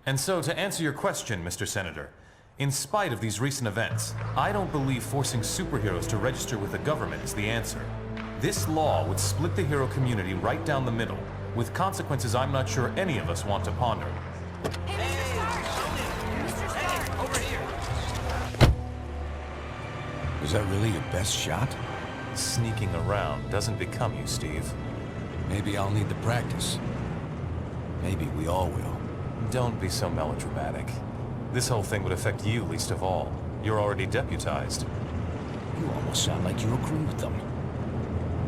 And so, to answer your question, Mr. Senator, in spite of these recent events, I don't believe forcing superheroes to register with the government is the answer. This law would split the hero community right down the middle, with consequences I'm not sure any of us want to ponder. Is that really your best shot? Sneaking around doesn't become you, Steve. Maybe I'll need the practice. Maybe we all will. Don't be so melodramatic. This whole thing would affect you least of all. You're already deputized. You almost sound like you agree with them.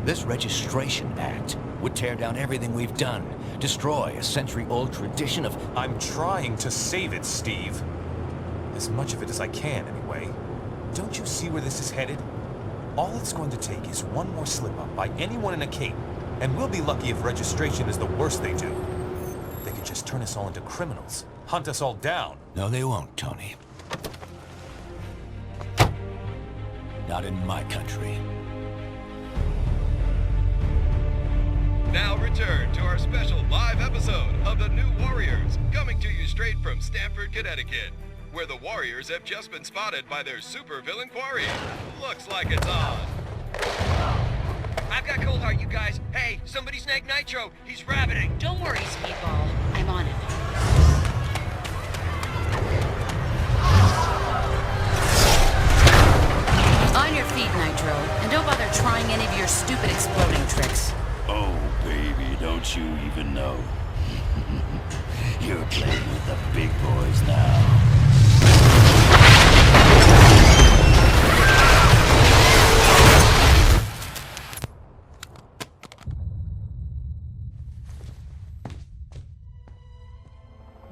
This Registration Act would tear down everything we've done, destroy a century-old tradition of... I'm trying to save it, Steve. As much of it as I can, anyway. Don't you see where this is headed? All it's going to take is one more slip-up by anyone in a cape, and we'll be lucky if registration is the worst they do. They could just turn us all into criminals, hunt us all down. No, they won't, Tony. Not in my country. Now return to our special live episode of The New Warriors, coming to you straight from Stamford, Connecticut, where the Warriors have just been spotted by their supervillain quarry. Looks like it's on. I've got cold heart, you guys. Hey, somebody snag Nitro. He's rabbiting. Don't worry, Speedball. I'm on it. On your feet, Nitro. And don't bother trying any of your stupid exploding tricks. Oh, baby, don't you even know? You're playing with the big boys now.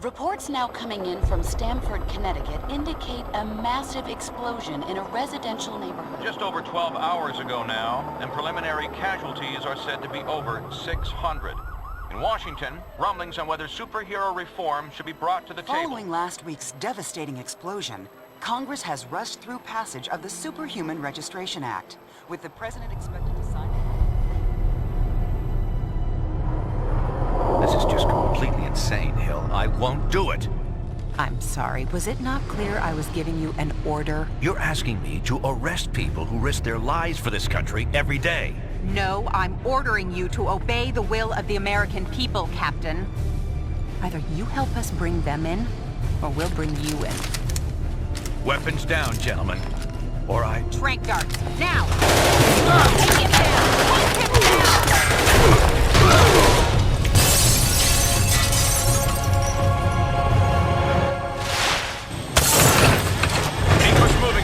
Reports now coming in from Stamford, Connecticut indicate a massive explosion in a residential neighborhood. Just over 12 hours ago now, and preliminary casualties are said to be over 600. In Washington, rumblings on whether superhero reform should be brought to the table. Following last week's devastating explosion, Congress has rushed through passage of the Superhuman Registration Act, with the president expected to sign it. This is just completely insane, Hill. I won't do it. I'm sorry, was it not clear I was giving you an order? You're asking me to arrest people who risk their lives for this country every day. No, I'm ordering you to obey the will of the American people, Captain. Either you help us bring them in, or we'll bring you in. Weapons down, gentlemen. Or I... Trank darts, now! Take him down! Take him down!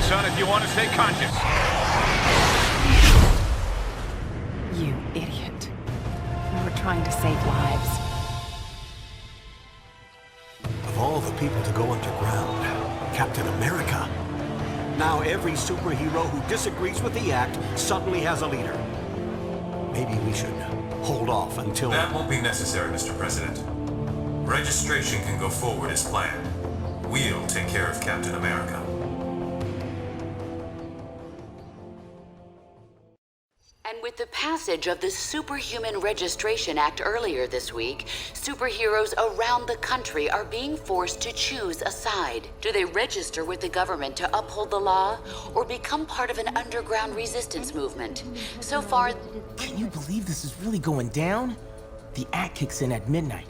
Son, if you want to stay conscious. You idiot. We were trying to save lives. Of all the people to go underground, Captain America. Now every superhero who disagrees with the act suddenly has a leader. Maybe we should hold off until... That won't be necessary, Mr. President. Registration can go forward as planned. We'll take care of Captain America. And with the passage of the Superhuman Registration Act earlier this week, superheroes around the country are being forced to choose a side. Do they register with the government to uphold the law, or become part of an underground resistance movement? So far... Can you believe this is really going down? The act kicks in at midnight,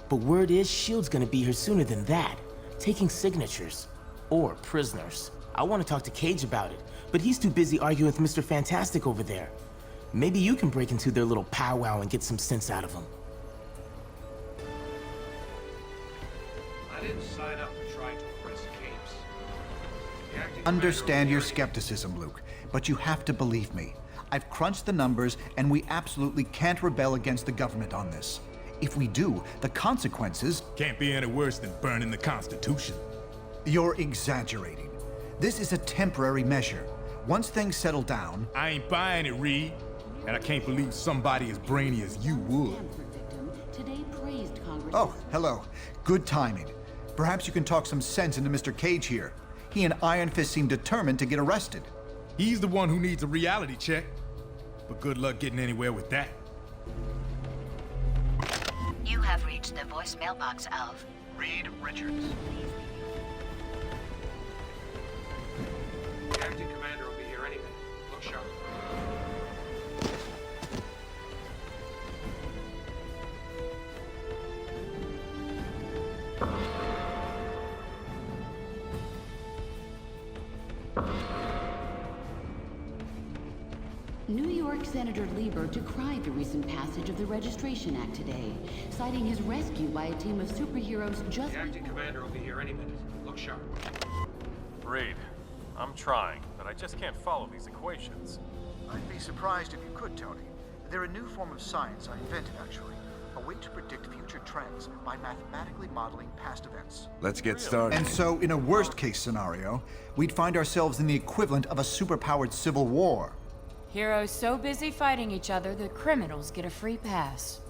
but word is S.H.I.E.L.D's gonna be here sooner than that, taking signatures. Or prisoners. I want to talk to Cage about it, but he's too busy arguing with Mr. Fantastic over there. Maybe you can break into their little powwow and get some sense out of them. I didn't sign up for trying to arrest capes. Understand your skepticism, Luke, but you have to believe me. I've crunched the numbers, and we absolutely can't rebel against the government on this. If we do, the consequences... Can't be any worse than burning the Constitution. You're exaggerating. This is a temporary measure. Once things settle down... I ain't buying it, Reed. And I can't believe somebody as brainy as you would. Oh, hello. Good timing. Perhaps you can talk some sense into Mr. Cage here. He and Iron Fist seem determined to get arrested. He's the one who needs a reality check. But good luck getting anywhere with that. You have reached the voicemail box of Reed Richards. Acting Commander will be here any minute. Look sharp. New York Senator Lieber decried the recent passage of the Registration Act today, citing his rescue by a team of superheroes just... The Acting Commander will be here any minute. Look sharp. Reed, I'm trying, but I just can't follow these equations. I'd be surprised if you could, Tony. They're a new form of science I invented, actually. A way to predict future trends by mathematically modeling past events. Let's get started. And so, in a worst-case scenario, we'd find ourselves in the equivalent of a superpowered civil war. Heroes so busy fighting each other, the criminals get a free pass.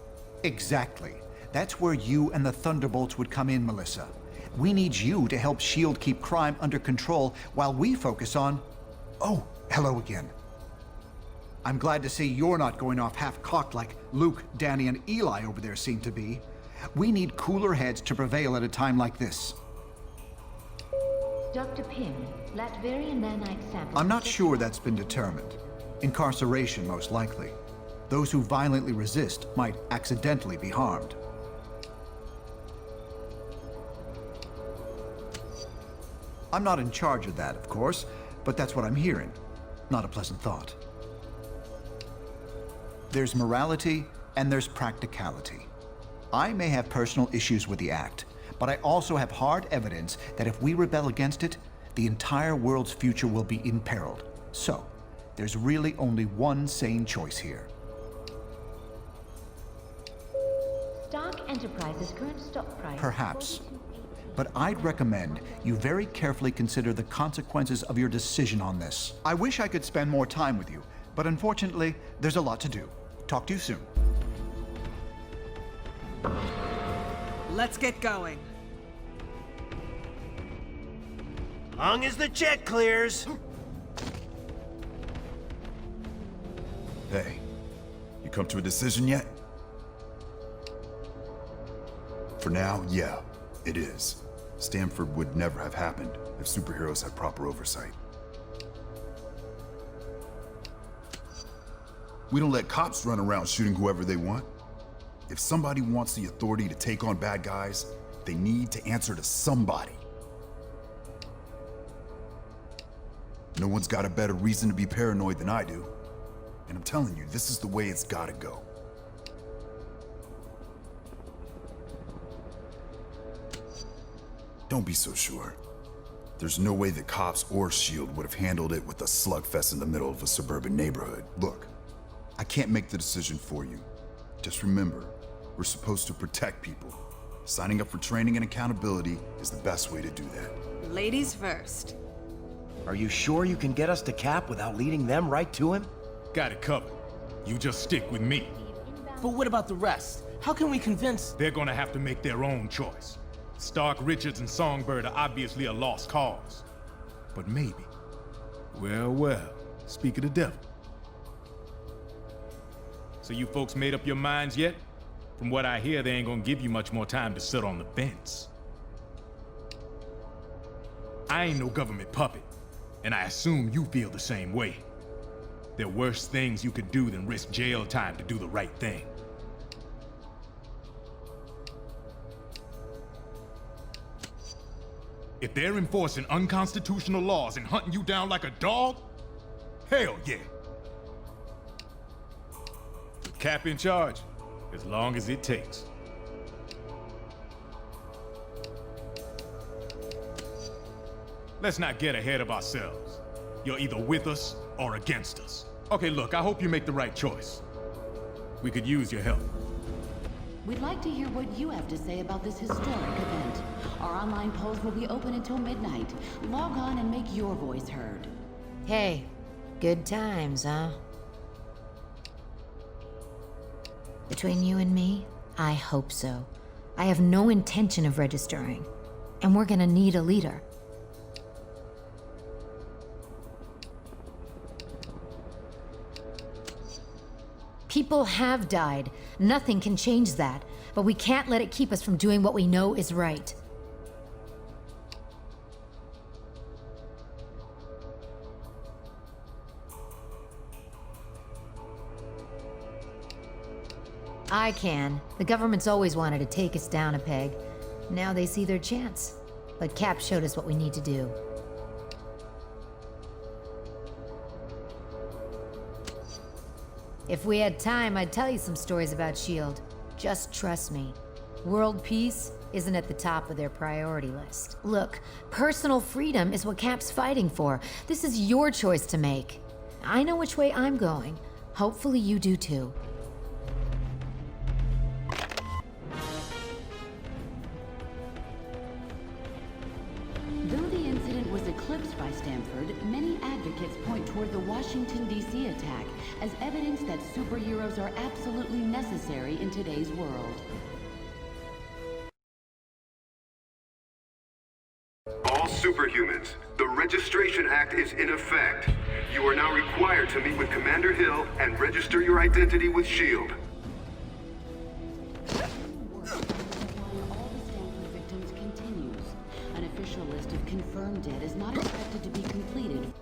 Exactly. That's where you and the Thunderbolts would come in, Melissa. We need you to help S.H.I.E.L.D. keep crime under control while we focus on... Oh, hello again. I'm glad to see you're not going off half-cocked like Luke, Danny, and Eli over there seem to be. We need cooler heads to prevail at a time like this. Dr. Pym, Latverian nanite sample... I'm not sure that's been determined. Incarceration, most likely. Those who violently resist might accidentally be harmed. I'm not in charge of that, of course, but that's what I'm hearing. Not a pleasant thought. There's morality and there's practicality. I may have personal issues with the Act, but I also have hard evidence that if we rebel against it, the entire world's future will be imperiled. So, there's really only one sane choice here. Stark Enterprises' current stock price... Perhaps. But I'd recommend you very carefully consider the consequences of your decision on this. I wish I could spend more time with you, but unfortunately, there's a lot to do. Talk to you soon. Let's get going. Long as the check clears. Hey, you come to a decision yet? For now, yeah, it is. Stanford would never have happened if superheroes had proper oversight. We don't let cops run around shooting whoever they want. If somebody wants the authority to take on bad guys, they need to answer to somebody. No one's got a better reason to be paranoid than I do. And I'm telling you, this is the way it's gotta go. Don't be so sure. There's no way the cops or S.H.I.E.L.D. would have handled it with a slugfest in the middle of a suburban neighborhood. Look, I can't make the decision for you. Just remember, we're supposed to protect people. Signing up for training and accountability is the best way to do that. Ladies first. Are you sure you can get us to Cap without leading them right to him? Got it covered. You just stick with me. But what about the rest? How can we convince... They're gonna have to make their own choice. Stark, Richards, and Songbird are obviously a lost cause. But maybe. Well, speak of the devil. So you folks made up your minds yet? From what I hear, they ain't gonna give you much more time to sit on the fence. I ain't no government puppet, and I assume you feel the same way. There are worse things you could do than risk jail time to do the right thing. If they're enforcing unconstitutional laws and hunting you down like a dog, hell yeah. With Cap in charge, as long as it takes. Let's not get ahead of ourselves. You're either with us or against us. Okay, look, I hope you make the right choice. We could use your help. We'd like to hear what you have to say about this historic event. Our online polls will be open until midnight. Log on and make your voice heard. Hey, good times, huh? Between you and me, I hope so. I have no intention of registering. And we're gonna need a leader. People have died. Nothing can change that. but we can't let it keep us from doing what we know is right. I can. The government's always wanted to take us down a peg. Now they see their chance. But Cap showed us what we need to do. If we had time, I'd tell you some stories about S.H.I.E.L.D. Just trust me. World peace isn't at the top of their priority list. Look, personal freedom is what Cap's fighting for. This is your choice to make. I know which way I'm going. Hopefully you do too. Though the incident was eclipsed by Stanford, many advocates point toward the Washington, D.C. attack as evidence that superheroes are absolutely necessary in today's world. All superhumans, the Registration Act is in effect. You are now required to meet with Commander Hill and register your identity with S.H.I.E.L.D. An official list of confirmed dead is not expected to be completed.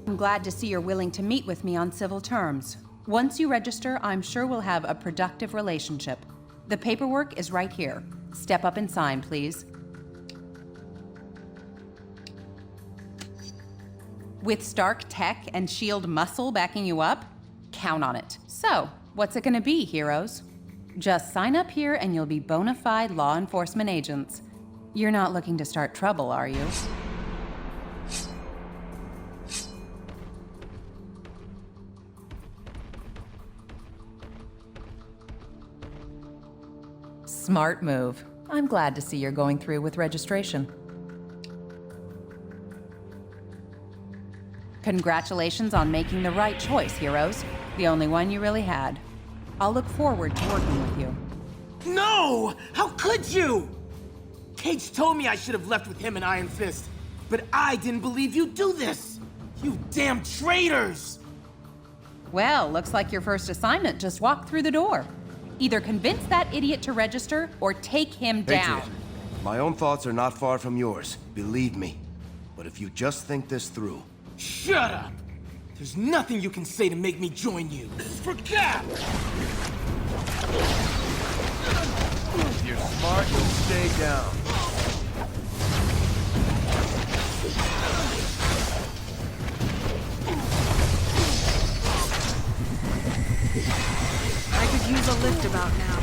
I'm glad to see you're willing to meet with me on civil terms. Once you register, I'm sure we'll have a productive relationship. The paperwork is right here. Step up and sign, please. With Stark tech and S.H.I.E.L.D. muscle backing you up, count on it. So, what's it gonna be, heroes? Just sign up here and you'll be bona fide law enforcement agents. You're not looking to start trouble, are you? Smart move. I'm glad to see you're going through with registration. Congratulations on making the right choice, heroes. The only one you really had. I'll look forward to working with you. No! How could you? Cage told me I should have left with him and Iron Fist, but I didn't believe you'd do this! You damn traitors! Well, looks like your first assignment just walked through the door. Either convince that idiot to register, or take him down. Patriot, my own thoughts are not far from yours, believe me. But if you just think this through... Shut up! There's nothing you can say to make me join you. For Cap! If you're smart, you'll stay down. I could use a lift about now.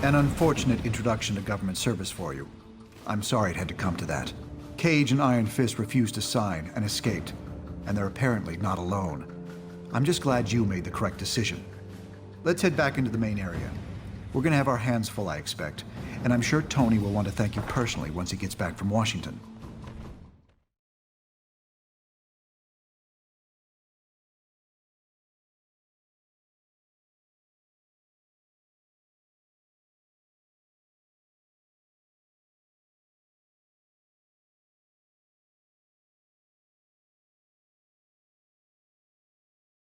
An unfortunate introduction to government service for you. I'm sorry it had to come to that. Cage and Iron Fist refused to sign and escaped, and they're apparently not alone. I'm just glad you made the correct decision. Let's head back into the main area. We're gonna have our hands full, I expect, and I'm sure Tony will want to thank you personally once he gets back from Washington.